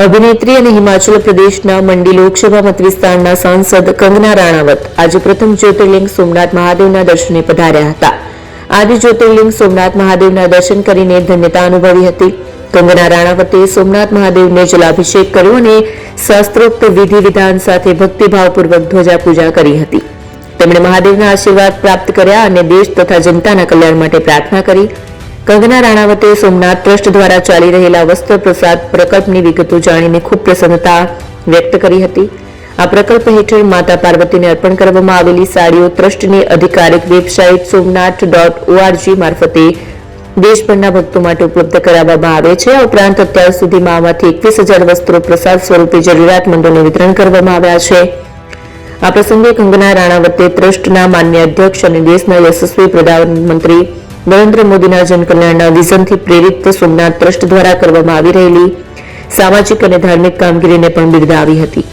અભિનેત્રી અને હિમાચલ પ્રદેશના મંડી લોકસભા મત વિસ્તારના સાંસદ કંગના રાણાવત આજે પ્રથમ જ્યોતિર્લિંગ સોમનાથ મહાદેવના દર્શને પધાર્યા હતા. આદિ જ્યોતિર્લિંગ સોમનાથ મહાદેવના દર્શન કરીને ધન્યતા અનુભવી હતી. કંગના રાણાવતે સોમનાથ મહાદેવને જલાભિષેક કર્યો અને શાસ્ત્રોક્ત વિધિ વિધાન સાથે ભક્તિભાવપૂર્વક ધ્વજા પૂજા કરી હતી. તેમણે મહાદેવના આશીર્વાદ પ્રાપ્ત કર્યા અને દેશ તથા જનતાના કલ્યાણ માટે પ્રાર્થના કરી. કંગના રાણાવતે સોમનાથ ટ્રસ્ટ દ્વારા ચાલી રહેલા વસ્ત્ર પ્રસાદ પ્રકલ્પની વિગતો જાણીને ખૂબ પ્રસન્નતા વ્યક્ત કરી હતી. આ પ્રકલ્પ હેઠળ માતા પાર્વતીને અર્પણ કરવામાં આવેલી સાડીઓ ટ્રસ્ટની અધિકારિક વેબસાઇટ somnath.org મારફતે દેશભરના ભક્તો માટે ઉપલબ્ધ કરાવવામાં આવે છે. આ ઉપરાંત અત્યાર સુધીમાં આમાંથી 21,000 વસ્ત્રો પ્રસાદ સ્વરૂપે જરૂરિયાતમંદોને વિતરણ કરવામાં આવ્યા છે. આ પ્રસંગે કંગના રાણાવતે ટ્રસ્ટના માન્ય અધ્યક્ષ અને દેશના યશસ્વી પ્રધાનમંત્રી નરેન્દ્ર મોદીના જનકલ્યાણના વિઝનથી પ્રેરિત સોમનાથ ટ્રસ્ટ દ્વારા કરવામાં આવી રહેલી સામાજિક અને ધાર્મિક કામગીરીને પણ બિરદાવી હતી.